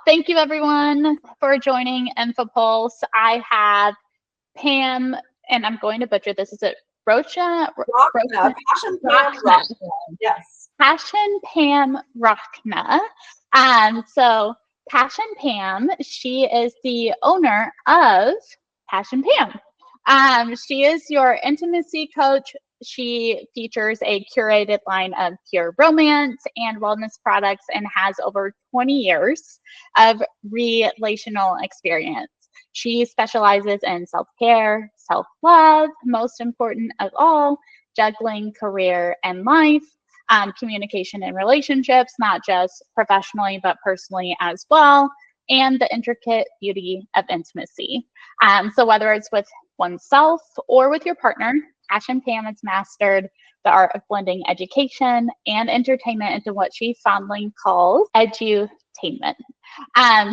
thank you everyone for joining Infopulse. I have Pam, and I'm going to butcher this. Is it Rocha? Passion Pam Rochna. Yes. Passion Pam Rochna. So Passion Pam, she is the owner of Passion Pam. She is your intimacy coach. She features a curated line of pure romance and wellness products and has over 20 years of relational experience. She specializes in self care, self love, most important of all, juggling career and life, communication and relationships, not just professionally, but personally as well, and the intricate beauty of intimacy. So, whether it's with oneself or with your partner, Passion Pam has mastered the art of blending education and entertainment into what she fondly calls edutainment.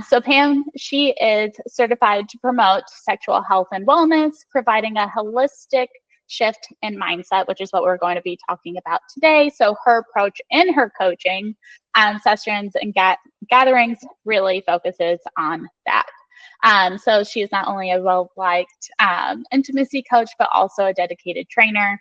So Pam, she is certified to promote sexual health and wellness, providing a holistic shift in mindset, which is what we're going to be talking about today. So her approach in her coaching sessions and gatherings really focuses on that. So she is not only a well-liked intimacy coach, but also a dedicated trainer,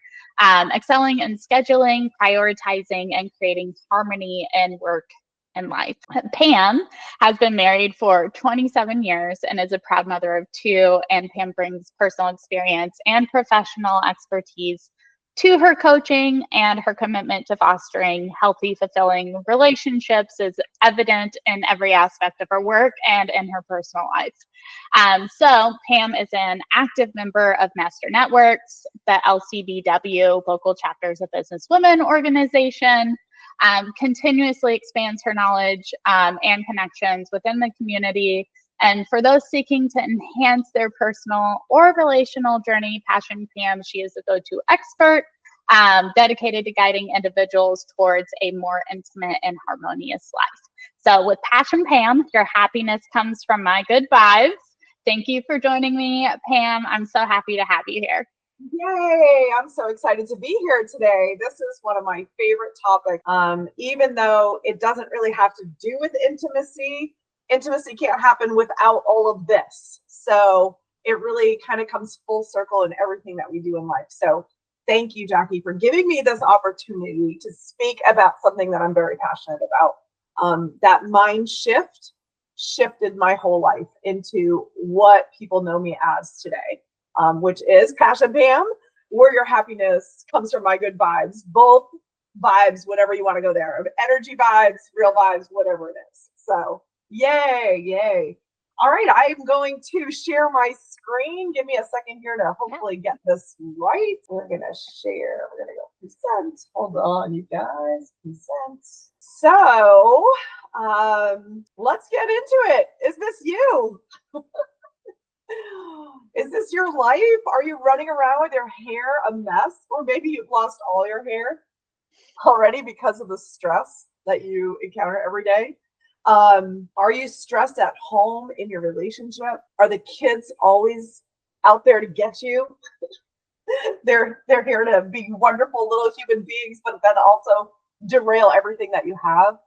excelling in scheduling, prioritizing, and creating harmony in work and life. Pam has been married for 27 years and is a proud mother of two, and Pam brings personal experience and professional expertise to her coaching, and her commitment to fostering healthy, fulfilling relationships is evident in every aspect of her work and in her personal life. So Pam is an active member of Master Networks, the LCBW, Local Chapters of Business Women organization, continuously expands her knowledge and connections within the community. And for those seeking to enhance their personal or relational journey, Passion Pam, she is a go-to expert dedicated to guiding individuals towards a more intimate and harmonious life. So with Passion Pam, your happiness comes from my good vibes. Thank you for joining me, Pam. I'm so happy to have you here. Yay! I'm so excited to be here today. This is one of my favorite topics. Even though it doesn't really have to do with intimacy, intimacy can't happen without all of this. So it really kind of comes full circle in everything that we do in life. So thank you, Jackie, for giving me this opportunity to speak about something that I'm very passionate about. That mind shift shifted my whole life into what people know me as today, which is Passion Pam, where your happiness comes from my good vibes, both vibes, whatever you want to go there, energy vibes, real vibes, whatever it is. So yay, yay. All right, I'm going to share my screen. Give me a second here to hopefully get this right. We're going to share. We're going to go present. Hold on, you guys. Present. So let's get into it. Is this you? Is this your life? Are you running around with your hair a mess? Or maybe you've lost all your hair already because of the stress that you encounter every day? Are you stressed at home in your relationship? Are the kids always out there to get you? They're here to be wonderful little human beings, but then also derail everything that you have.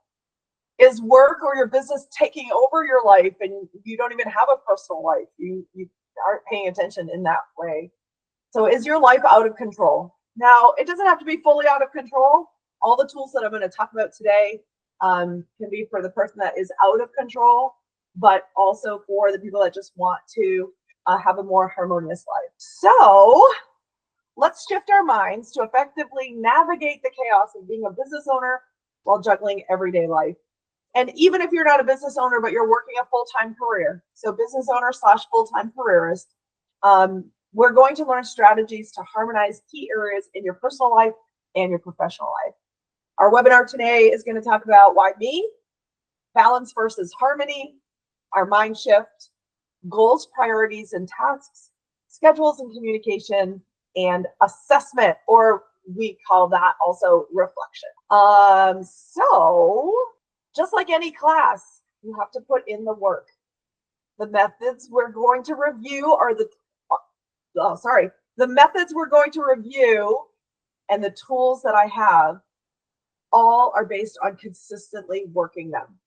Is work or your business taking over your life and you don't even have a personal life? You aren't paying attention in that way. So is your life out of control? Now, it doesn't have to be fully out of control. All the tools that I'm going to talk about today can be for the person that is out of control, but also for the people that just want to have a more harmonious life. So let's shift our minds to effectively navigate the chaos of being a business owner while juggling everyday life. And even if you're not a business owner, but you're working a full-time career, so business owner / full-time careerist, we're going to learn strategies to harmonize key areas in your personal life and your professional life. Our webinar today is going to talk about why me, balance versus harmony, our mind shift, goals, priorities, and tasks, schedules and communication, and assessment, or we call that also reflection. So just like any class, you have to put in the work. The methods we're going to review are the methods we're going to review and the tools that I have all are based on consistently working them.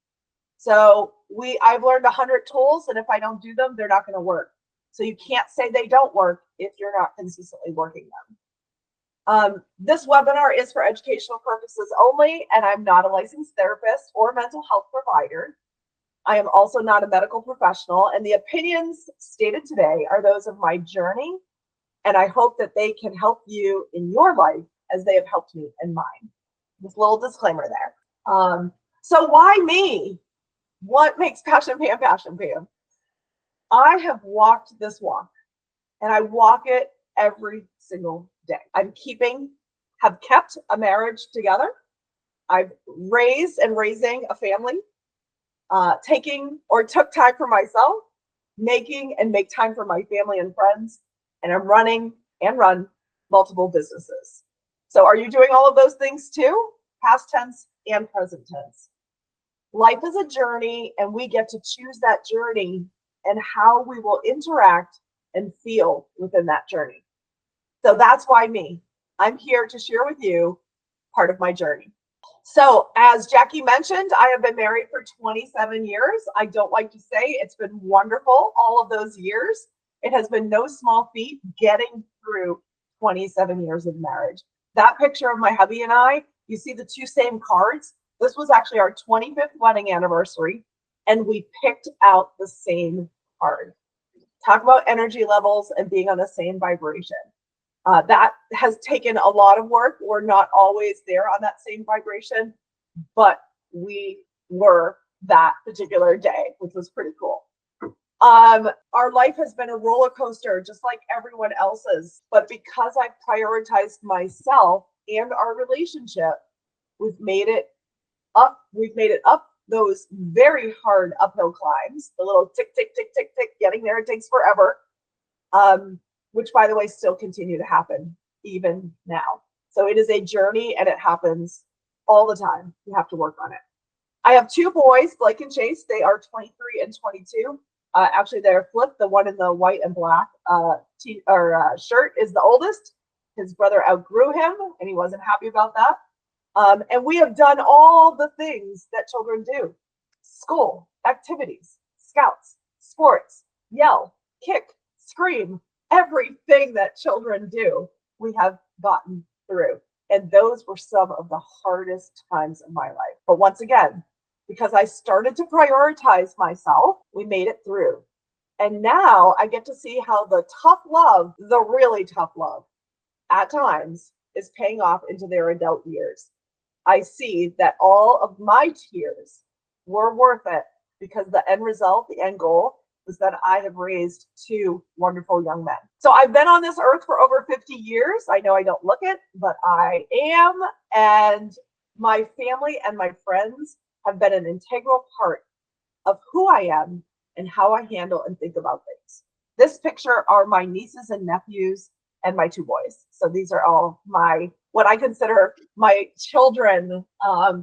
So I've learned 100 tools, and if I don't do them, they're not going to work. So you can't say they don't work if you're not consistently working them. This webinar is for educational purposes only, and I'm not a licensed therapist or mental health provider. I am also not a medical professional, and the opinions stated today are those of my journey, and I hope that they can help you in your life as they have helped me in mine. This little disclaimer there. So why me? What makes Passion Pam Passion Pam? I have walked this walk, and I walk it every single day. Have kept a marriage together. I've raising a family, took time for myself, make time for my family and friends, and I'm running and run multiple businesses. So are you doing all of those things too? Past tense and present tense. Life is a journey, and we get to choose that journey and how we will interact and feel within that journey. So that's why me. I'm here to share with you part of my journey. So as Jackie mentioned, I have been married for 27 years. I don't like to say it's been wonderful all of those years. It has been no small feat getting through 27 years of marriage. That picture of my hubby and I, you see the two same cards. This was actually our 25th wedding anniversary, and we picked out the same card. Talk about energy levels and being on the same vibration. That has taken a lot of work. We're not always there on that same vibration, but we were that particular day, which was pretty cool. Our life has been a roller coaster, just like everyone else's, but because I've prioritized myself and our relationship, we've made it up those very hard uphill climbs, the little tick, tick, tick, tick, tick, getting there, it takes forever. Which by the way, still continue to happen even now. So it is a journey, and it happens all the time. You have to work on it. I have two boys, Blake and Chase. They are 23 and 22. Actually, they're flipped. The one in the white and black shirt is the oldest. His brother outgrew him, and he wasn't happy about that. And we have done all the things that children do: school, activities, scouts, sports, yell, kick, scream. Everything that children do, we have gotten through. And those were some of the hardest times of my life. But once again, because I started to prioritize myself, we made it through. And now I get to see how the tough love, the really tough love, at times is paying off into their adult years. I see that all of my tears were worth it because the end result, the end goal, is that I have raised two wonderful young men. So I've been on this earth for over 50 years. I know I don't look it, but I am. And my family and my friends have been an integral part of who I am and how I handle and think about things. This picture are my nieces and nephews and my two boys. So these are all what I consider my children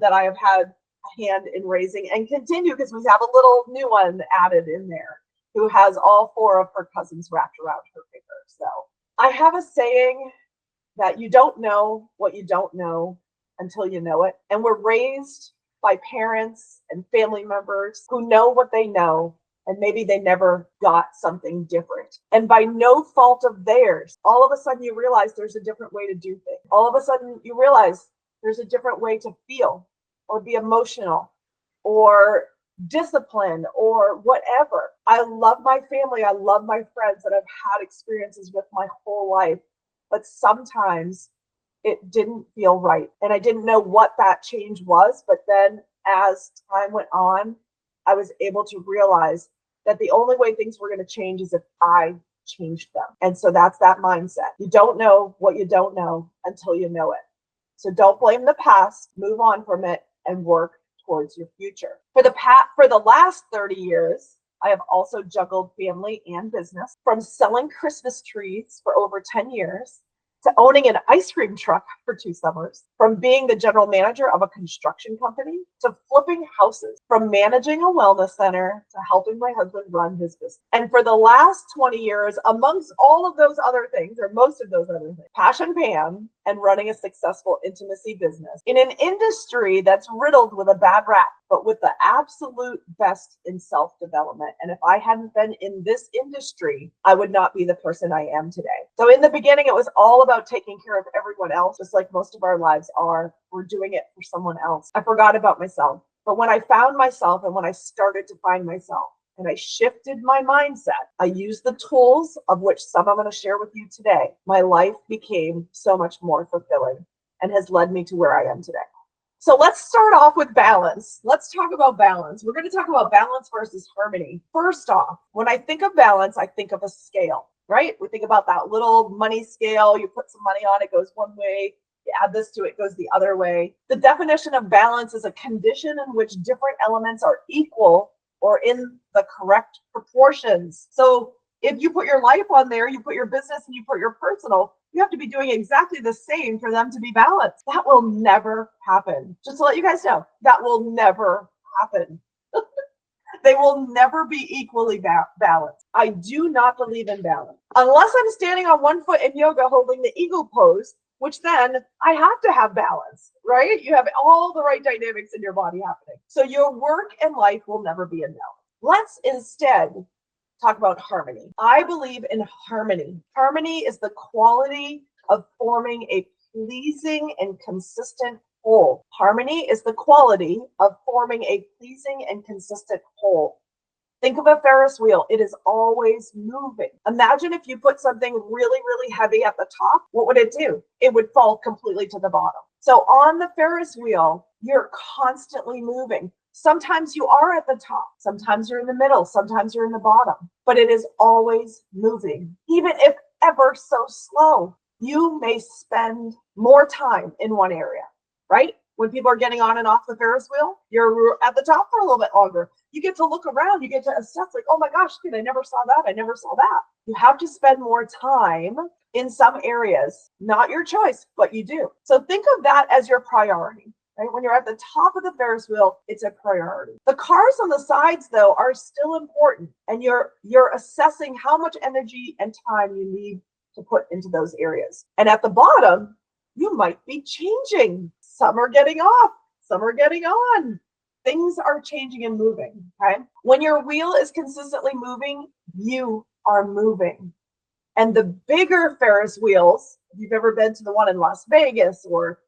that I have had a hand in raising and continue, because we have a little new one added in there who has all four of her cousins wrapped around her finger. So I have a saying that you don't know what you don't know until you know it. And we're raised by parents and family members who know what they know, and maybe they never got something different. And by no fault of theirs, all of a sudden you realize there's a different way to do things. All of a sudden you realize there's a different way to feel or be emotional or discipline or whatever. I love my family. I love my friends that I've had experiences with my whole life, but sometimes it didn't feel right. And I didn't know what that change was. But then as time went on, I was able to realize that the only way things were going to change is if I changed them. And so that's that mindset. You don't know what you don't know until you know it. So don't blame the past, move on from it, and work towards your future. For the last 30 years, I have also juggled family and business, from selling Christmas trees for over 10 years to owning an ice cream truck for 2 summers, from being the general manager of a construction company to flipping houses, from managing a wellness center to helping my husband run his business. And for the last 20 years, amongst all of those other things, or most of those other things, Passion Pam and running a successful intimacy business in an industry that's riddled with a bad rap. but with the absolute best in self-development. And if I hadn't been in this industry, I would not be the person I am today. So in the beginning, it was all about taking care of everyone else, just like most of our lives are. We're doing it for someone else. I forgot about myself. But when I found myself and when I started to find myself, and I shifted my mindset, I used the tools of which some I'm going to share with you today. My life became so much more fulfilling and has led me to where I am today. So let's start off with balance. Let's talk about balance. We're going to talk about balance versus harmony. First off, when I think of balance, I think of a scale, right? We think about that little money scale. You put some money on, it goes one way. You add this to it, it goes the other way. The definition of balance is a condition in which different elements are equal or in the correct proportions. So if you put your life on there, you put your business and you put your personal, you have to be doing exactly the same for them to be balanced. That will never happen. Just to let you guys know, that will never happen. They will never be equally balanced. I do not believe in balance. Unless I'm standing on one foot in yoga holding the eagle pose, which then I have to have balance, right? You have all the right dynamics in your body happening. So your work and life will never be in balance. Let's instead talk about harmony. I believe in harmony. Harmony is the quality of forming a pleasing and consistent whole. Harmony is the quality of forming a pleasing and consistent whole. Think of a Ferris wheel. It is always moving. Imagine if you put something really, really heavy at the top, what would it do? It would fall completely to the bottom. So on the Ferris wheel, you're constantly moving. Sometimes you are at the top, sometimes you're in the middle, sometimes you're in the bottom, but it is always moving. Even if ever so slow, you may spend more time in one area, right? When people are getting on and off the Ferris wheel, you're at the top for a little bit longer. You get to look around, you get to assess like, oh my gosh, dude, I never saw that. I never saw that. You have to spend more time in some areas, not your choice, but you do. So think of that as your priority. Right? When you're at the top of the Ferris wheel, it's a priority. The cars on the sides, though, are still important, and you're assessing how much energy and time you need to put into those areas. And at the bottom, you might be changing. Some are getting off, some are getting on. Things are changing and moving. Okay. When your wheel is consistently moving, you are moving. And the bigger Ferris wheels, if you've ever been to the one in Las Vegas or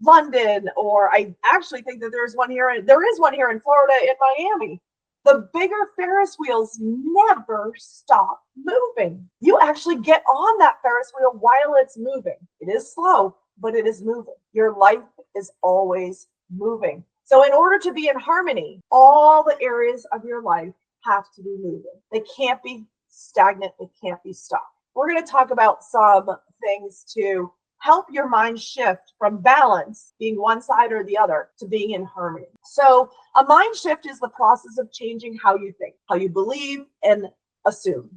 London, or I actually think that there is one here in Florida, in Miami. The bigger Ferris wheels never stop moving. You actually get on that Ferris wheel while it's moving. It is slow, but it is moving. Your life is always moving. So in order to be in harmony, all the areas of your life have to be moving. They can't be stagnant. They can't be stopped. We're going to talk about some things to help your mind shift from balance, being one side or the other, to being in harmony. So a mind shift is the process of changing how you think, how you believe and assume.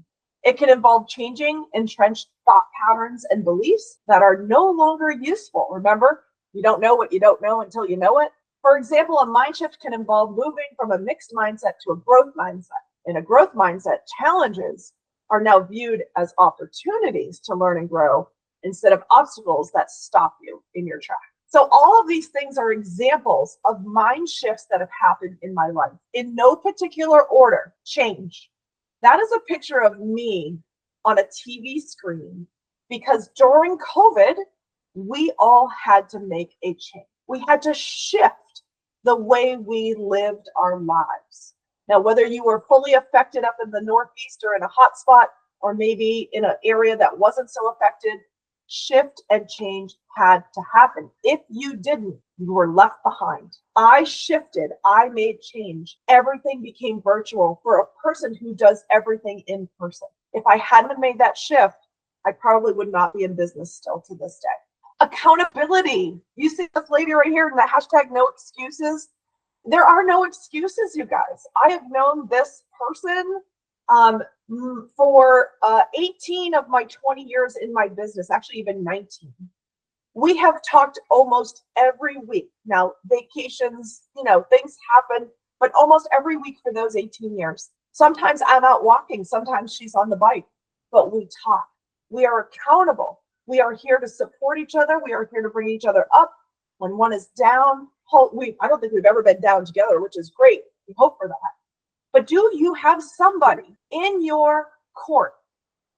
It can involve changing entrenched thought patterns and beliefs that are no longer useful. Remember, you don't know what you don't know until you know it. For example, a mind shift can involve moving from a mixed mindset to a growth mindset. In a growth mindset, challenges are now viewed as opportunities to learn and grow instead of obstacles that stop you in your track. So all of these things are examples of mind shifts that have happened in my life. In no particular order, change. That is a picture of me on a TV screen because during COVID, we all had to make a change. We had to shift the way we lived our lives. Now, whether you were fully affected up in the Northeast or in a hot spot, or maybe in an area that wasn't so affected, shift and change had to happen. If you didn't, you were left behind. I shifted. I made change. Everything became virtual for a person who does everything in person. If I hadn't made that shift, I probably would not be in business still to this day. Accountability. You see this lady right here in the hashtag no excuses. There are no excuses, you guys. I have known this person for 18 of my 20 years in my business, actually even 19. We have talked almost every week. Now, vacations, things happen, but almost every week for those 18 years. Sometimes I'm out walking, sometimes she's on the bike, but we talk. We are accountable. We are here to support each other. We are here to bring each other up. When one is down, I don't think we've ever been down together, which is great. We hope for that. But do you have somebody in your court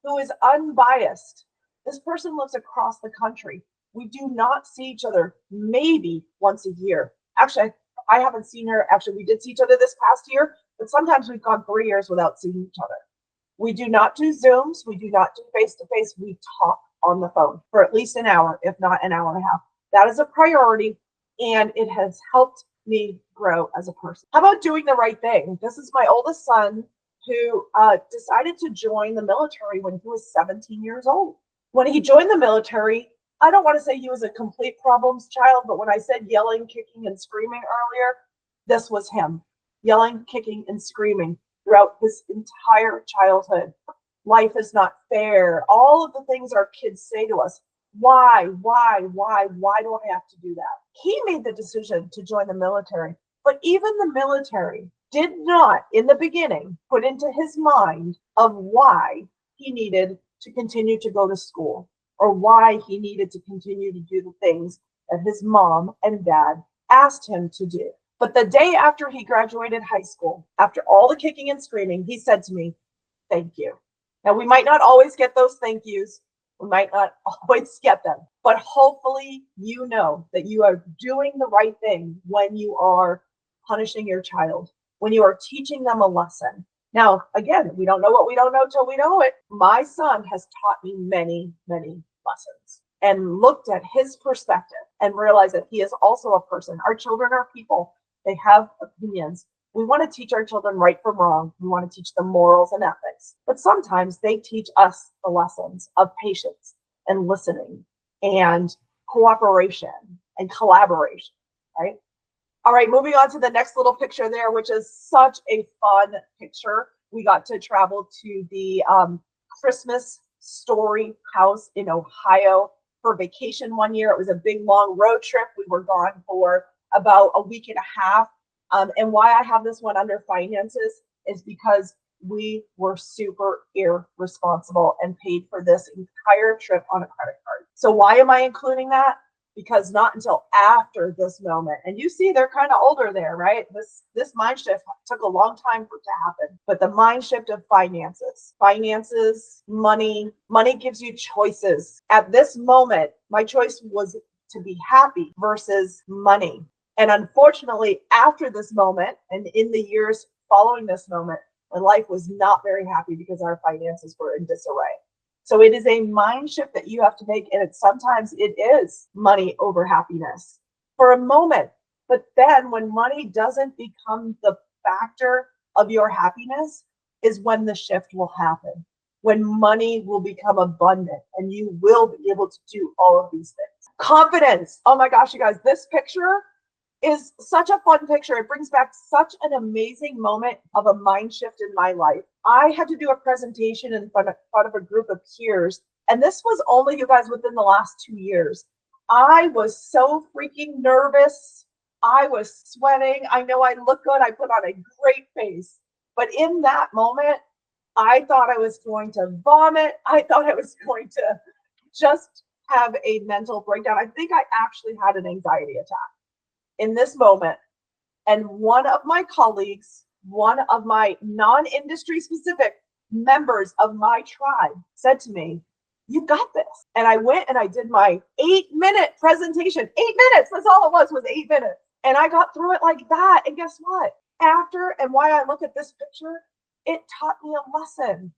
who is unbiased? This person lives across the country. We do not see each other maybe once a year. Actually, I haven't seen her. Actually, we did see each other this past year, but sometimes we've gone 3 years without seeing each other. We do not do Zooms. We do not do face-to-face. We talk on the phone for at least an hour, if not an hour and a half. That is a priority, and it has helped me grow as a person. How about doing the right thing? This is my oldest son who decided to join the military when he was 17 years old. When he joined the military, I don't want to say he was a complete problems child, but when I said yelling, kicking, and screaming earlier, this was him. Yelling, kicking, and screaming throughout his entire childhood. Life is not fair. All of the things our kids say to us. Why do I have to do that? He made the decision to join the military, but even the military did not, in the beginning, put into his mind of why he needed to continue to go to school or why he needed to continue to do the things that his mom and dad asked him to do. But the day after he graduated high school, after all the kicking and screaming, he said to me, "Thank you." Now, we might not always get those thank yous. We might not always get them, but hopefully you know that you are doing the right thing when you are punishing your child, when you are teaching them a lesson. Now, again, we don't know what we don't know till we know it. My son has taught me many, many lessons and looked at his perspective and realized that he is also a person. Our children are people. They have opinions. We want to teach our children right from wrong. We want to teach them morals and ethics. But sometimes they teach us the lessons of patience and listening and cooperation and collaboration, right? All right, moving on to the next little picture there, which is such a fun picture. We got to travel to the Christmas Story House in Ohio for vacation one year. It was a big, long road trip. We were gone for about a week and a half. And why I have this one under finances is because we were super irresponsible and paid for this entire trip on a credit card. So why am I including that? Because not until after this moment, and you see they're kind of older there, right? This mind shift took a long time for it to happen, but the mind shift of finances, money gives you choices. At this moment, my choice was to be happy versus money. And unfortunately, after this moment and in the years following this moment, my life was not very happy because our finances were in disarray. So it is a mind shift that you have to make. And sometimes it is money over happiness for a moment. But then when money doesn't become the factor of your happiness is when the shift will happen, when money will become abundant and you will be able to do all of these things. Confidence. Oh my gosh, you guys, this picture is such a fun picture. It brings back such an amazing moment of a mind shift in my life. I had to do a presentation in front of a group of peers, and this was only, you guys, within the last 2 years. I was so freaking nervous. I was sweating. I know I look good. I put on a great face. But in that moment, I thought I was going to vomit. I thought I was going to just have a mental breakdown. I think I actually had an anxiety attack in this moment. And one of my colleagues, one of my non-industry specific members of my tribe said to me, "You got this." And I went and I did my 8-minute presentation. 8 minutes, that's all it was 8 minutes. And I got through it like that. And guess what? After, and why I look at this picture, it taught me a lesson.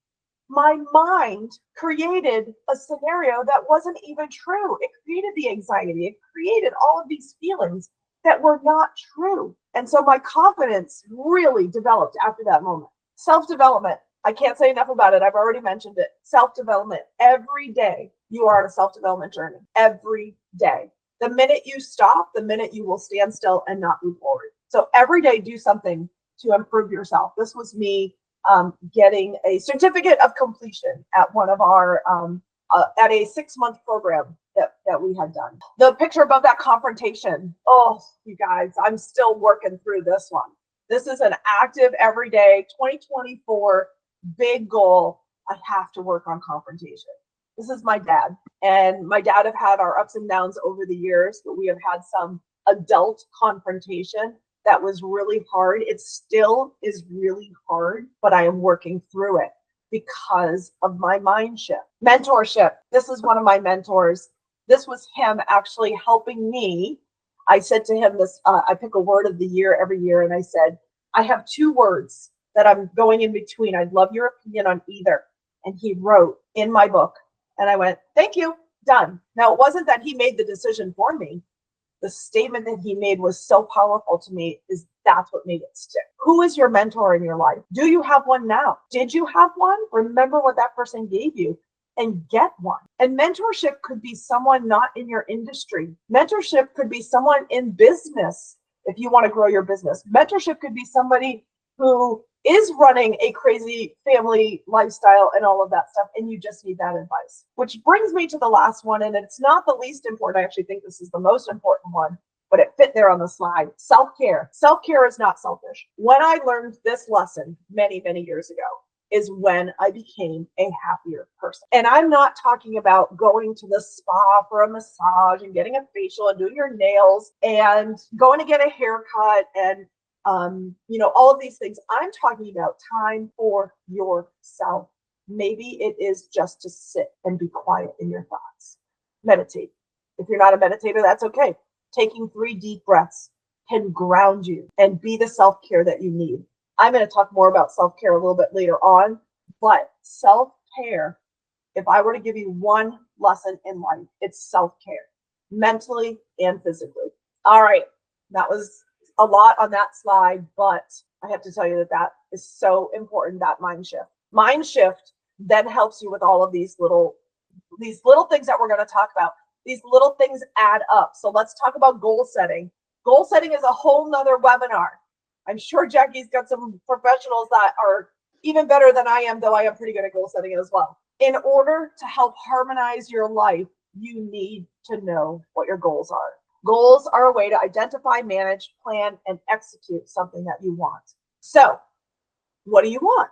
My mind created a scenario that wasn't even true. It created the anxiety. It created all of these feelings that were not true. And so my confidence really developed after that moment. Self-development. I can't say enough about it. I've already mentioned it. Self-development. Every day you are on a self-development journey. Every day. The minute you stop, the minute you will stand still and not move forward. So every day do something to improve yourself. This was me getting a certificate of completion at one of our, at a 6-month program that we had done. The picture above that confrontation. Oh, you guys, I'm still working through this one. This is an active everyday 2024 big goal. I have to work on confrontation. This is my dad, and my dad have had our ups and downs over the years, but we have had some adult confrontation that was really hard. It still is really hard, but I am working through it because of my mind shift. Mentorship. This is one of my mentors. This was him actually helping me. I said to him this, I pick a word of the year every year, and I said, I have 2 words that I'm going in between. I'd love your opinion on either. And he wrote in my book, and I went, thank you, done. Now, it wasn't that he made the decision for me. The statement that he made was so powerful to me, is that's what made it stick. Who is your mentor in your life? Do you have one now? Did you have one? Remember what that person gave you and get one. And mentorship could be someone not in your industry. Mentorship could be someone in business if you want to grow your business. Mentorship could be somebody who is running a crazy family lifestyle and all of that stuff, and you just need that advice. Which brings me to the last one, and it's not the least important. I actually think this is the most important one, but it fit there on the slide. Self-care. Self-care is not selfish. When I learned this lesson many, many years ago is when I became a happier person. And I'm not talking about going to the spa for a massage and getting a facial and doing your nails and going to get a haircut and all of these things. I'm talking about time for yourself. Maybe it is just to sit and be quiet in your thoughts. Meditate. If you're not a meditator, that's okay. Taking 3 deep breaths can ground you and be the self-care that you need. I'm going to talk more about self-care a little bit later on, but self-care, if I were to give you one lesson in life, it's self-care, mentally and physically. All right, that was a lot on that slide, but I have to tell you that is so important, that mind shift. Mind shift then helps you with all of these little things that we're going to talk about. These little things add up. So let's talk about goal setting. Goal setting is a whole nother webinar. I'm sure Jackie's got some professionals that are even better than I am, though I am pretty good at goal setting as well. In order to help harmonize your life, you need to know what your goals are. Goals are a way to identify, manage, plan, and execute something that you want. So, what do you want?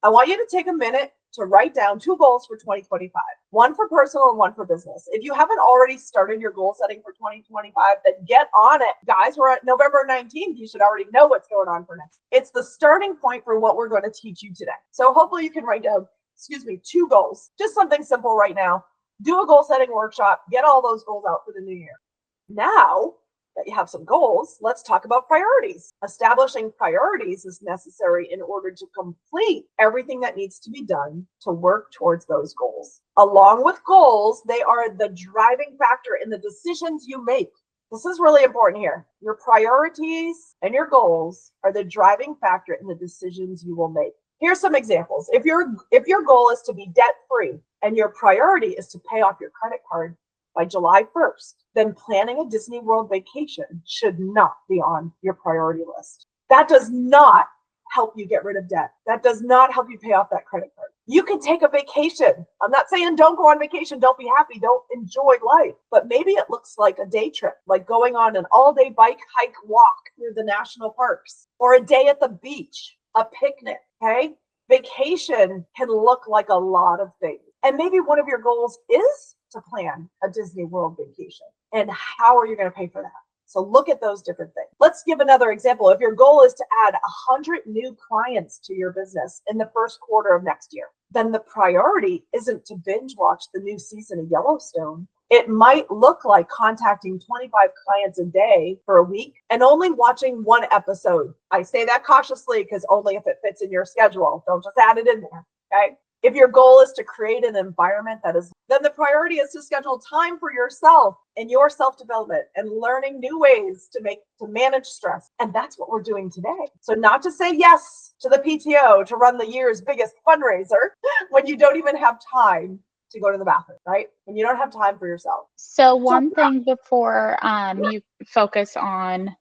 I want you to take a minute to write down 2 goals for 2025, one for personal and one for business. If you haven't already started your goal setting for 2025, then get on it. Guys, we're at November 19th. You should already know what's going on for next. It's the starting point for what we're going to teach you today. So hopefully you can write down, 2 goals, just something simple right now. Do a goal setting workshop, get all those goals out for the new year. Now that you have some goals, let's talk about priorities. Establishing priorities is necessary in order to complete everything that needs to be done to work towards those goals. Along with goals, they are the driving factor in the decisions you make. This is really important here. Your priorities and your goals are the driving factor in the decisions you will make. Here's some examples. If your goal is to be debt-free and your priority is to pay off your credit card by July 1st, then planning a Disney World vacation should not be on your priority list. That does not help you get rid of debt. That does not help you pay off that credit card. You can take a vacation. I'm not saying don't go on vacation, don't be happy, don't enjoy life, but maybe it looks like a day trip, like going on an all-day bike, hike, walk through the national parks, or a day at the beach, a picnic, okay? Vacation can look like a lot of things. And maybe one of your goals is to plan a Disney World vacation. And how are you going to pay for that? So look at those different things. Let's give another example. If your goal is to add 100 new clients to your business in the first quarter of next year, then the priority isn't to binge watch the new season of Yellowstone. It might look like contacting 25 clients a day for a week and only watching 1 episode. I say that cautiously because only if it fits in your schedule. Don't just add it in there, okay? If your goal is to create an environment then the priority is to schedule time for yourself and your self-development and learning new ways to manage stress. And that's what we're doing today. So not to say yes to the PTO to run the year's biggest fundraiser when you don't even have time to go to the bathroom, right? When you don't have time for yourself. So one thing before you focus on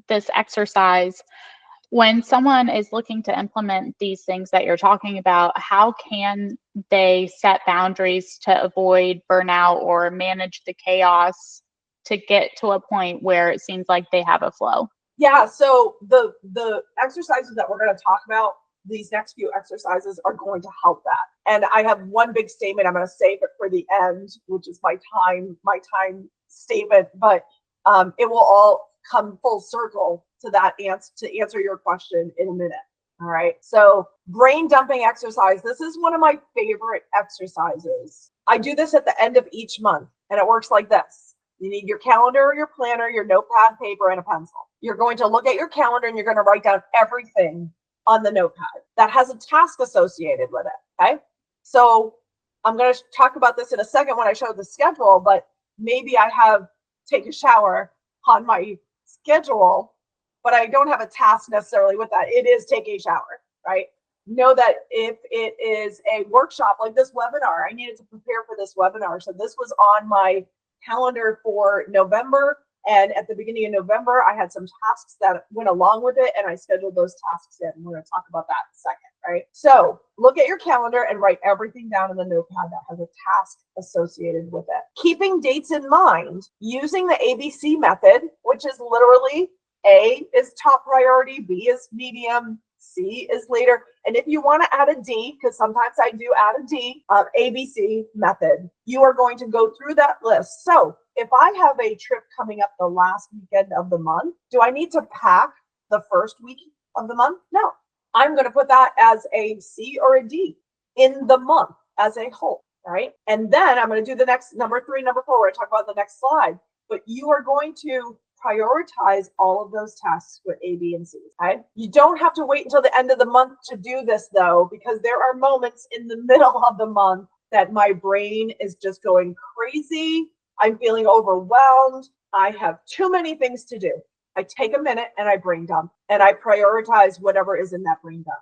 this exercise, when someone is looking to implement these things that you're talking about, how can they set boundaries to avoid burnout or manage the chaos to get to a point where it seems like they have a flow? Yeah, so the exercises that we're going to talk about, these next few exercises are going to help that. And I have one big statement. I'm going to save it for the end, which is my time statement. But It will all come full circle to that to answer your question in a minute. All right. So brain dumping exercise. This is one of my favorite exercises. I do this at the end of each month, and it works like this. You need your calendar or your planner, your notepad, paper, and a pencil. You're going to look at your calendar and you're going to write down everything on the notepad that has a task associated with it. Okay. So I'm going to talk about this in a second when I show the schedule, but maybe I have take a shower on my schedule, but I don't have a task necessarily with that. It is take a shower, right? Know that if it is a workshop like this webinar, I needed to prepare for this webinar. So this was on my calendar for November. And at the beginning of November, I had some tasks that went along with it, and I scheduled those tasks in. We're going to talk about that in a second, right? So look at your calendar and write everything down in the notepad that has a task associated with it. Keeping dates in mind, using the ABC method, which is literally A is top priority, B is medium, C is later. And if you want to add a D, because sometimes I do add a D, ABC method, you are going to go through that list. So if I have a trip coming up the last weekend of the month, do I need to pack the first week of the month? No. I'm going to put that as a C or a D in the month as a whole, right? And then I'm going to do the next number 3, number 4, where I talk about the next slide. But you are going to prioritize all of those tasks with A, B, and C, okay? You don't have to wait until the end of the month to do this, though, because there are moments in the middle of the month that my brain is just going crazy. I'm feeling overwhelmed. I have too many things to do. I take a minute and I brain dump, and I prioritize whatever is in that brain dump,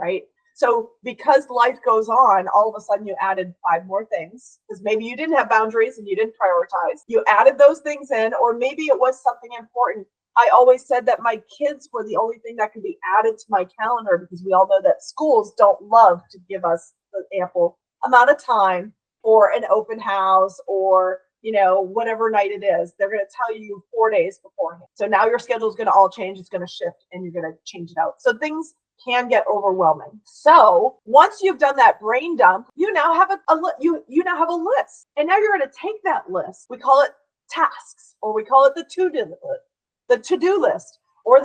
right? So because life goes on, all of a sudden you added 5 more things, because maybe you didn't have boundaries and you didn't prioritize. You added those things in, or maybe it was something important. I always said that my kids were the only thing that could be added to my calendar, because we all know that schools don't love to give us the ample amount of time for an open house or, you know, whatever night it is. They're going to tell you 4 days beforehand. So now your schedule is going to all change. It's going to shift and you're going to change it out. So things can get overwhelming. So once you've done that brain dump, you now have you now have a list, and now you're going to take that list. We call it tasks, or we call it the to-do list, or the to-do list, or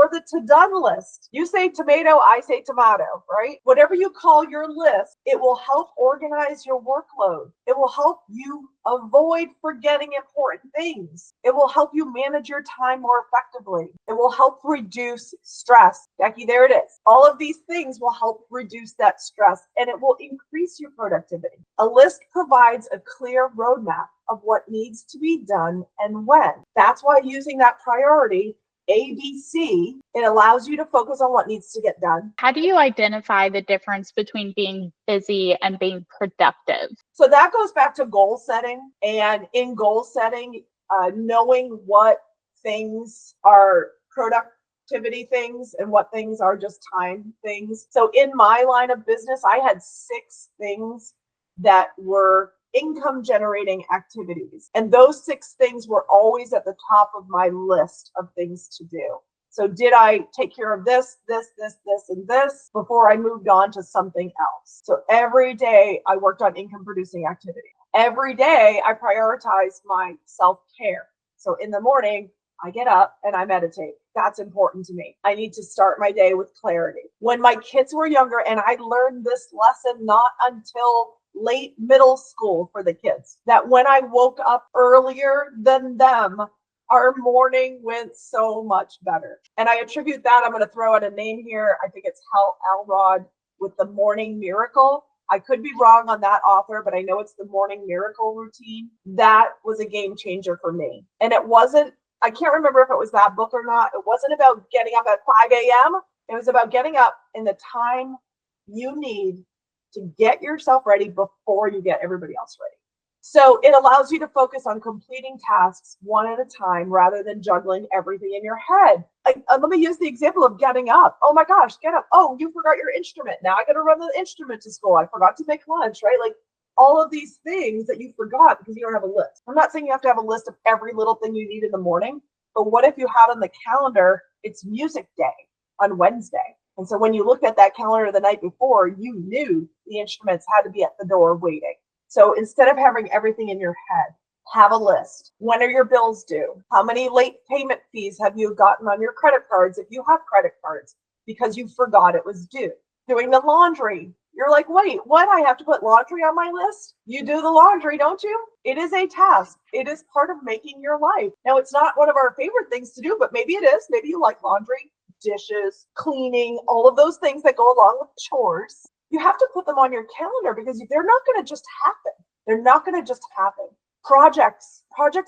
the to-done list. You say tomato, I say tomato, right? Whatever you call your list, it will help organize your workload. It will help you avoid forgetting important things. It will help you manage your time more effectively. It will help reduce stress. Becky, there it is. All of these things will help reduce that stress, and it will increase your productivity. A list provides a clear roadmap of what needs to be done and when. That's why using that priority ABC, it allows you to focus on what needs to get done. How do you identify the difference between being busy and being productive? So that goes back to goal setting. And in goal setting, knowing what things are productivity things and what things are just time things. So in my line of business, I had 6 things that were income generating activities. And those 6 things were always at the top of my list of things to do. So did I take care of this, and this before I moved on to something else? So every day I worked on income producing activity. Every day I prioritized my self-care. So in the morning, I get up and I meditate. That's important to me. I need to start my day with clarity. When my kids were younger, and I learned this lesson not until late middle school for the kids, that when I woke up earlier than them, our morning went so much better. And I attribute that, I'm going to throw out a name here. I think it's Hal Elrod with the morning miracle. I could be wrong on that author, but I know it's the morning miracle routine. That was a game changer for me. And it wasn't, I can't remember if it was that book or not. It wasn't about getting up at 5 a.m. It was about getting up in the time you need to get yourself ready before you get everybody else ready. So it allows you to focus on completing tasks one at a time rather than juggling everything in your head. Let me use the example of getting up. Oh my gosh, get up. Oh, you forgot your instrument. Now I got to run the instrument to school. I forgot to make lunch, right? Like all of these things that you forgot because you don't have a list. I'm not saying you have to have a list of every little thing you need in the morning, but what if you had on the calendar, it's music day on Wednesday? And so when you looked at that calendar the night before, you knew the instruments had to be at the door waiting. So instead of having everything in your head, Have a list. When are your bills due? How many late payment fees have you gotten on your credit cards if you have credit cards because you forgot it was due? Doing the laundry. You're like, wait, what? I have to put laundry on my list? You do the laundry, don't you? It is a task. It is part of making your life. Now, it's not one of our favorite things to do, but maybe it is. Maybe you like laundry, dishes, cleaning, all of those things that go along with chores. You have to put them on your calendar because they're not going to just happen. They're not going to just happen. Projects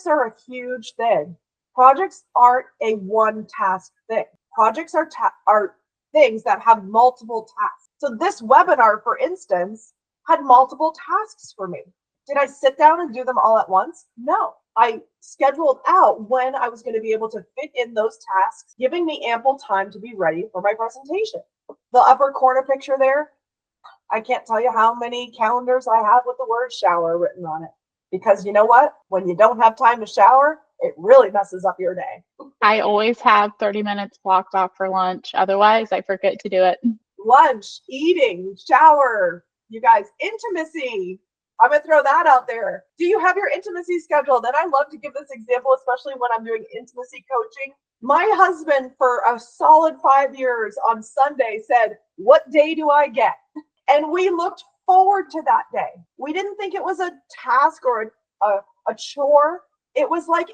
are a huge thing. Projects aren't a one task thing. Projects are things that have multiple tasks. So this webinar, for instance, had multiple tasks for me. Did I sit down and do them all at once? No. I scheduled out when I was going to be able to fit in those tasks, giving me ample time to be ready for my presentation. The upper corner picture there, I can't tell you how many calendars I have with the word shower written on it. Because you know what? When you don't have time to shower, it really messes up your day. I always have 30 minutes blocked off for lunch. Otherwise, I forget to do it. Lunch, eating, shower, you guys, intimacy. I'm going to throw that out there. Do you have your intimacy scheduled? And I love to give this example, especially when I'm doing intimacy coaching. My husband, for a solid 5 years on Sunday, said, "What day do I get?" And we looked forward to that day. We didn't think it was a task or a chore. It was like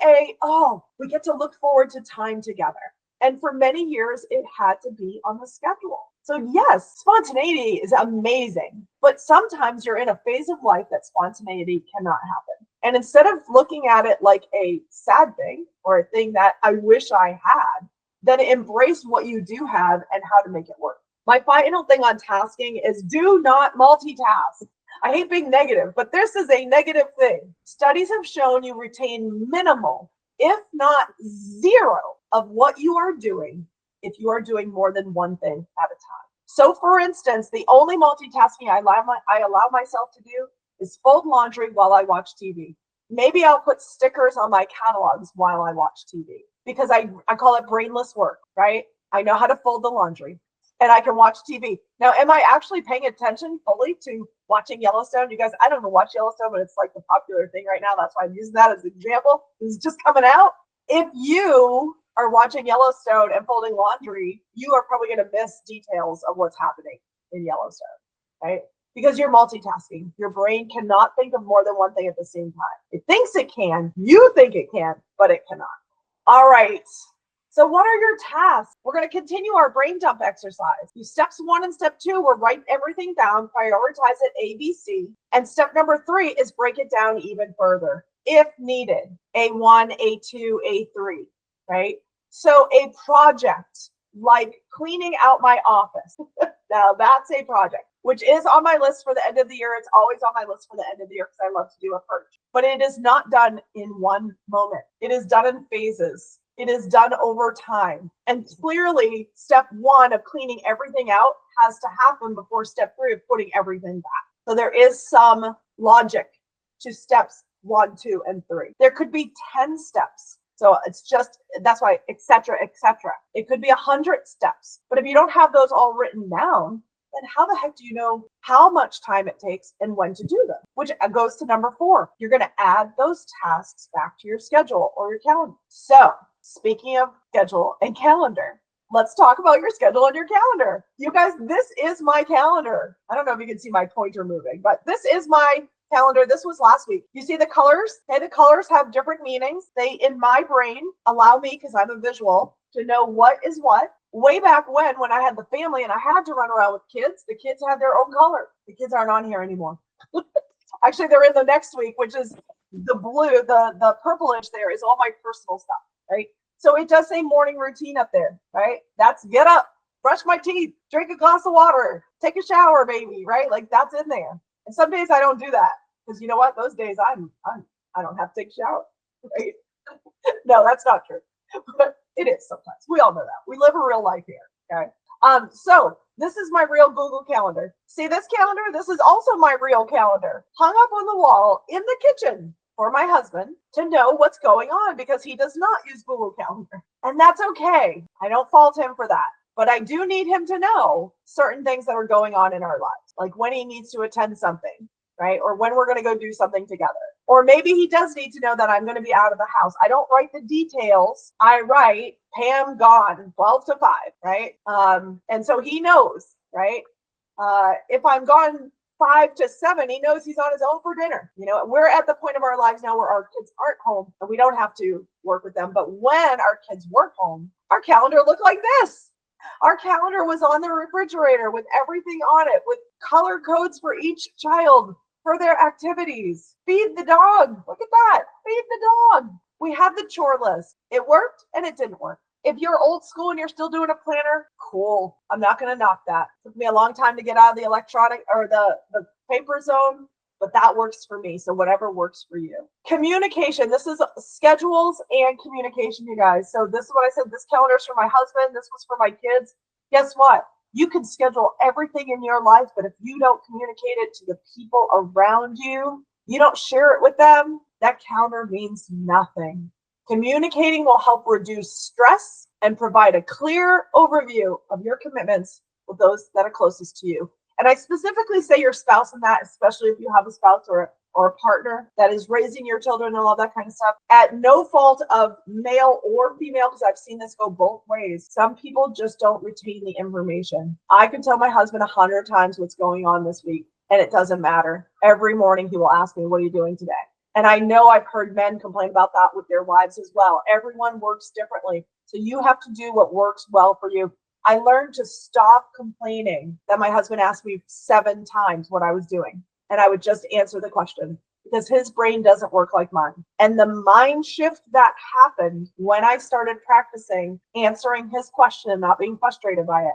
we get to look forward to time together. And for many years, it had to be on the schedule. So yes, spontaneity is amazing, but sometimes you're in a phase of life that spontaneity cannot happen. And instead of looking at it like a sad thing or a thing that I wish I had, then embrace what you do have and how to make it work. My final thing on tasking is do not multitask. I hate being negative, but this is a negative thing. Studies have shown you retain minimal, if not zero, of what you are doing if you are doing more than one thing at a time. So for instance, the only multitasking I allow myself to do is fold laundry while I watch TV. Maybe I'll put stickers on my catalogs while I watch TV because I call it brainless work, right? I know how to fold the laundry. And I can watch TV. Now, am I actually paying attention fully to watching Yellowstone? You guys, I don't even watch Yellowstone, but it's like the popular thing right now. That's why I'm using that as an example. This is just coming out. If you are watching Yellowstone and folding laundry, you are probably going to miss details of what's happening in Yellowstone, right? Because you're multitasking. Your brain cannot think of more than one thing at the same time. It thinks it can. You think it can, but it cannot. All right. So what are your tasks? We're going to continue our brain dump exercise. Steps 1 and step 2, we're writing everything down, prioritize it A, B, C. And step number 3 is break it down even further, if needed. A1, A2, A3, right? So a project like cleaning out my office. Now that's a project, which is on my list for the end of the year. It's always on my list for the end of the year because I love to do a purge. But it is not done in one moment. It is done in phases. It is done over time. And clearly, step 1 of cleaning everything out has to happen before step 3 of putting everything back. So there is some logic to steps 1, 2, and 3. There could be 10 steps. So it's just, that's why, etc., etc. It could be 100 steps. But if you don't have those all written down, then how the heck do you know how much time it takes and when to do them? Which goes to number 4. You're going to add those tasks back to your schedule or your calendar. So speaking of schedule and calendar, let's talk about your schedule and your calendar. You guys, this is my calendar. I don't know if you can see my pointer moving, but this is my calendar. This was last week. You see the colors? Okay, the colors have different meanings. They, in my brain, allow me, because I'm a visual, to know what is what. Way back when I had the family and I had to run around with kids, the kids had their own color. The kids aren't on here anymore. Actually, they're in the next week, which is the blue, the purplish there is all my personal stuff, right? So it does say morning routine up there, right? That's get up, brush my teeth, drink a glass of water, take a shower, baby, right? Like that's in there. And some days I don't do that because you know what? Those days I don't have to take a shower, right? No, that's not true. But it is sometimes. We all know that. We live a real life here, okay? So this is my real Google Calendar. See this calendar? This is also my real calendar, hung up on the wall in the kitchen for my husband to know what's going on because he does not use Google Calendar. And that's okay. I don't fault him for that. But I do need him to know certain things that are going on in our lives, like when he needs to attend something, right? Or when we're going to go do something together. Or maybe he does need to know that I'm going to be out of the house. I don't write the details. I write Pam gone 12 to 5, right? And so he knows, right? If I'm gone 5 to 7, he knows he's on his own for dinner. You know, we're at the point of our lives now where our kids aren't home and we don't have to work with them. But when our kids were home, our calendar looked like this. Our calendar was on the refrigerator with everything on it, with color codes for each child for their activities. Feed the dog. Look at that. Feed the dog. We had the chore list. It worked and it didn't work. If you're old school and you're still doing a planner, cool. I'm not going to knock that. It took me a long time to get out of the electronic or the paper zone, but that works for me. So whatever works for you. Communication. This is schedules and communication, you guys. So this is what I said. This calendar is for my husband. This was for my kids. Guess what? You can schedule everything in your life, but if you don't communicate it to the people around you, you don't share it with them, that calendar means nothing. Communicating will help reduce stress and provide a clear overview of your commitments with those that are closest to you. And I specifically say your spouse in that, especially if you have a spouse or a partner that is raising your children and all that kind of stuff, at no fault of male or female, because I've seen this go both ways. Some people just don't retain the information. I can tell my husband 100 times what's going on this week, and it doesn't matter. Every morning he will ask me, what are you doing today? And I know I've heard men complain about that with their wives as well. Everyone works differently. So you have to do what works well for you. I learned to stop complaining that my husband asked me 7 times what I was doing. And I would just answer the question because his brain doesn't work like mine. And the mind shift that happened when I started practicing answering his question and not being frustrated by it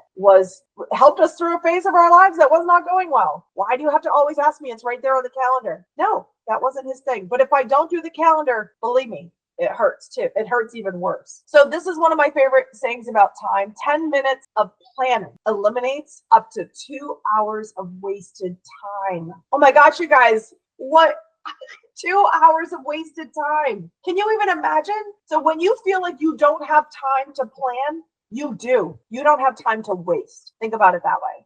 helped us through a phase of our lives that was not going well. Why do you have to always ask me? It's right there on the calendar. No, that wasn't his thing. But if I don't do the calendar, believe me, it hurts too. It hurts even worse. So this is one of my favorite sayings about time. 10 minutes of planning eliminates up to 2 hours of wasted time. Oh my gosh, you guys, what? 2 hours of wasted time. Can you even imagine? So when you feel like you don't have time to plan, you do. You don't have time to waste. Think about it that way.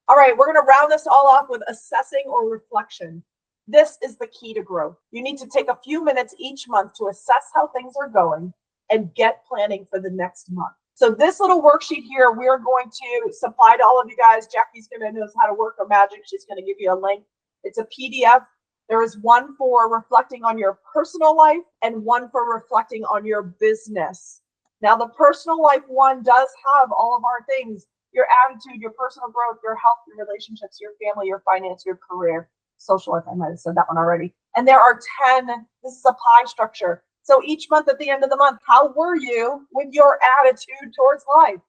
All right, we're going to round this all off with assessing or reflection. This is the key to growth. You need to take a few minutes each month to assess how things are going and get planning for the next month. So this little worksheet here, we're going to supply to all of you guys. Jackie's going to know how to work her magic. She's going to give you a link. It's a PDF. There is one for reflecting on your personal life and one for reflecting on your business. Now, the personal life one does have all of our things, your attitude, your personal growth, your health, your relationships, your family, your finance, your career. Social life, I might have said that one already. And there are 10, this is a pie structure. So each month at the end of the month, how were you with your attitude towards life?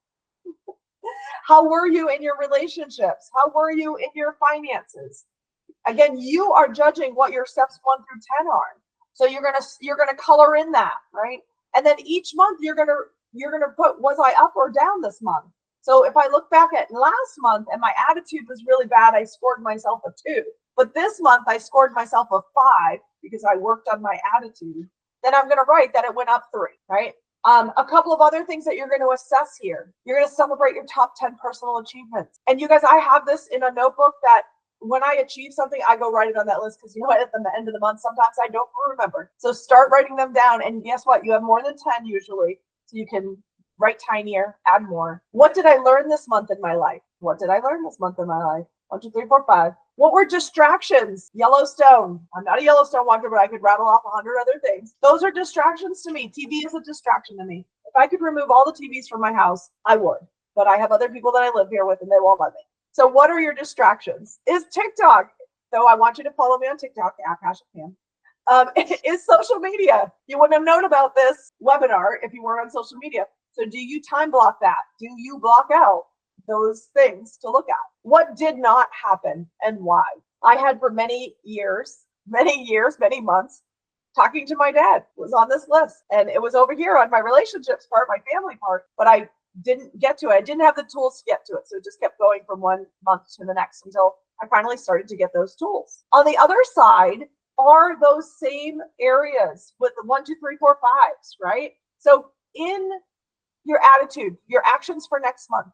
How were you in your relationships? How were you in your finances? Again, you are judging what your steps 1 through 10 are. So you're gonna color in that, right? And then each month you're gonna put, was I up or down this month? So if I look back at last month and my attitude was really bad, I scored myself a 2. But this month I scored myself a 5 because I worked on my attitude. Then I'm going to write that it went up 3, right? A couple of other things that you're going to assess here. You're going to celebrate your top 10 personal achievements. And you guys, I have this in a notebook that when I achieve something, I go write it on that list because you know what, at the end of the month, sometimes I don't remember. So start writing them down. And guess what? You have more than 10 usually. So you can write tinier, add more. What did I learn this month in my life? What did I learn this month in my life? 1, 2, 3, 4, 5. What were distractions? Yellowstone. I'm not a Yellowstone watcher, but I could rattle off 100 other things. Those are distractions to me. TV is a distraction to me. If I could remove all the TVs from my house, I would. But I have other people that I live here with and they won't let me. So what are your distractions? Is TikTok. So I want you to follow me on TikTok, at Passion Pam. Is social media. You wouldn't have known about this webinar if you weren't on social media. So do you time block that? Do you block out those things to look at? What did not happen and why? I had for many months, talking to my dad was on this list. And it was over here on my relationships part, my family part, but I didn't get to it. I didn't have the tools to get to it. So it just kept going from one month to the next until I finally started to get those tools. On the other side are those same areas with the 1, 2, 3, 4, 5s, right? So in your attitude, your actions for next month,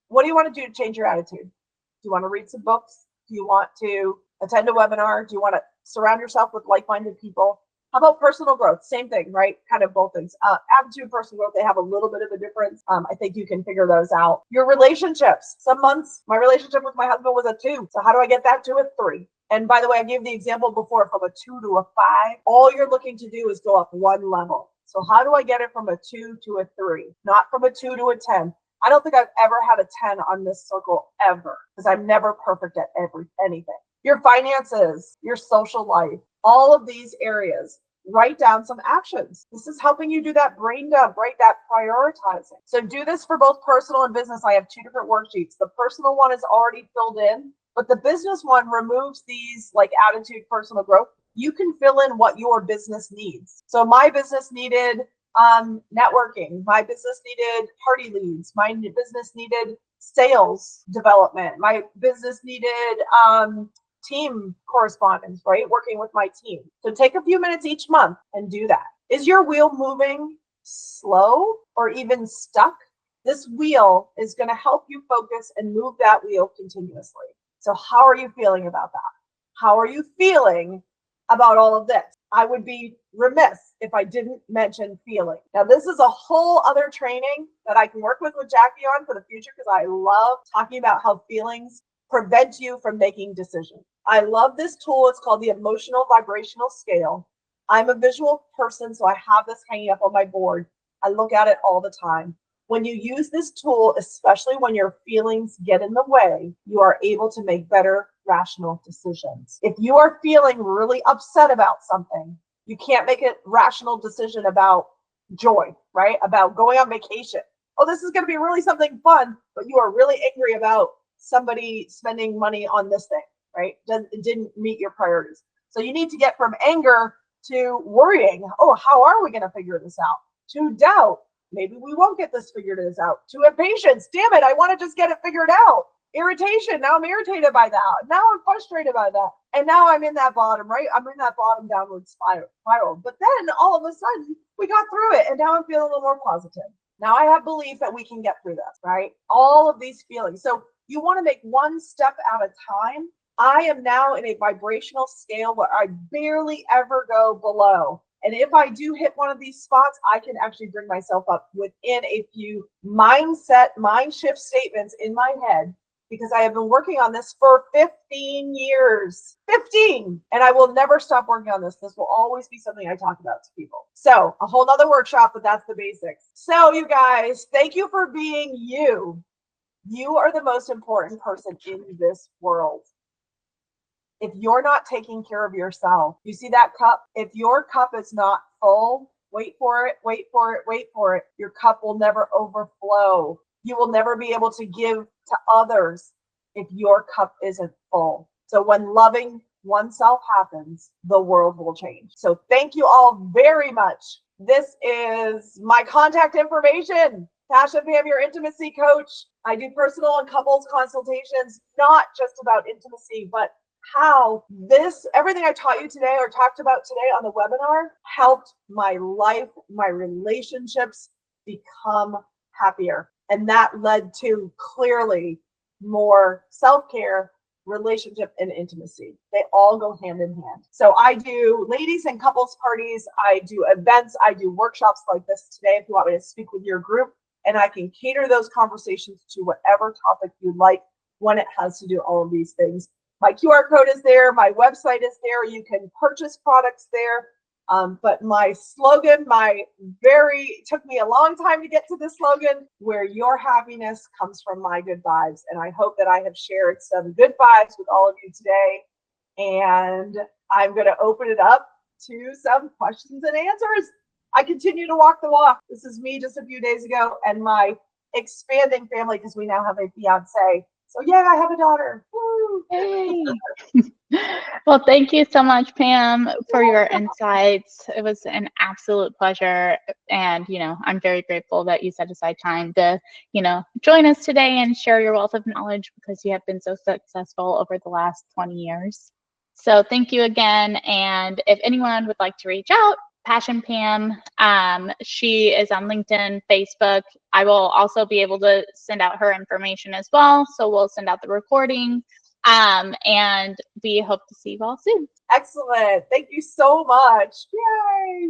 what do you want to do to change your attitude? Do you want to read some books? Do you want to attend a webinar? Do you want to surround yourself with like-minded people? How about personal growth? Same thing, right? Kind of both things. Attitude, personal growth, they have a little bit of a difference. I think you can figure those out. Your relationships. Some months, my relationship with my husband was a 2. So how do I get that to a 3? And by the way, I gave the example before from a 2 to a 5. All you're looking to do is go up 1 level. So how do I get it from a 2 to a 3? Not from a 2 to a 10. I don't think I've ever had a 10 on this circle ever, because I'm never perfect at anything. Your finances, your social life, all of these areas, write down some actions. This is helping you do that brain dump, right? That prioritizing. So do this for both personal and business. I have 2 different worksheets. The personal one is already filled in, but the business one removes these like attitude, personal growth. You can fill in what your business needs. So my business needed networking. My business needed party leads. My business needed sales development. My business needed team correspondence, right? Working with my team. So take a few minutes each month and do that. Is your wheel moving slow or even stuck? This wheel is going to help you focus and move that wheel continuously. So how are you feeling about that? How are you feeling about all of this? I would be remiss if I didn't mention feeling. Now, this is a whole other training that I can work with Jackie on for the future, because I love talking about how feelings prevent you from making decisions. I love this tool. It's called the Emotional Vibrational Scale. I'm a visual person, so I have this hanging up on my board. I look at it all the time. When you use this tool, especially when your feelings get in the way, you are able to make better rational decisions. If you are feeling really upset about something, you can't make a rational decision about joy, right? About going on vacation. Oh, this is going to be really something fun, but you are really angry about somebody spending money on this thing, right? It didn't meet your priorities. So you need to get from anger to worrying. Oh, how are we going to figure this out? To doubt. Maybe we won't get this figured out. To impatience. Damn it, I want to just get it figured out. Irritation. Now I'm irritated by that. Now I'm frustrated by that. And now I'm in that bottom, right? I'm in that bottom downward spiral. But then all of a sudden we got through it, and now I'm feeling a little more positive. Now I have belief that we can get through this, right? All of these feelings. So you want to make one step at a time. I am now in a vibrational scale where I barely ever go below. And if I do hit one of these spots, I can actually bring myself up within a few mind shift statements in my head, because I have been working on this for 15 years. 15! And I will never stop working on this. This will always be something I talk about to people. So a whole nother workshop, but that's the basics. So you guys, thank you for being you. You are the most important person in this world. If you're not taking care of yourself, you see that cup? If your cup is not full, wait for it, wait for it, wait for it. Your cup will never overflow. You will never be able to give to others if your cup isn't full. So when loving oneself happens, the world will change. So thank you all very much. This is my contact information. Passion Pam, your intimacy coach. I do personal and couples consultations, not just about intimacy, but how everything I taught you today or talked about today on the webinar helped my life, my relationships become happier. And that led to clearly more self-care, relationship, and intimacy. They all go hand in hand. So I do ladies and couples parties. I do events. I do workshops like this today if you want me to speak with your group. And I can cater those conversations to whatever topic you like when it has to do all of these things. My QR code is there. My website is there. You can purchase products there. But my slogan, it took me a long time to get to this slogan, where your happiness comes from my good vibes. And I hope that I have shared some good vibes with all of you today. And I'm going to open it up to some questions and answers. I continue to walk the walk. This is me just a few days ago and my expanding family, because we now have a fiance. So yeah, I have a daughter. Woo. Hey. Well, thank you so much, Pam, for your insights. It was an absolute pleasure. And, I'm very grateful that you set aside time to, join us today and share your wealth of knowledge, because you have been so successful over the last 20 years. So thank you again. And if anyone would like to reach out, Passion Pam, she is on LinkedIn, Facebook. I will also be able to send out her information as well. So we'll send out the recording And we hope to see you all soon. Excellent. Thank you so much. Yay.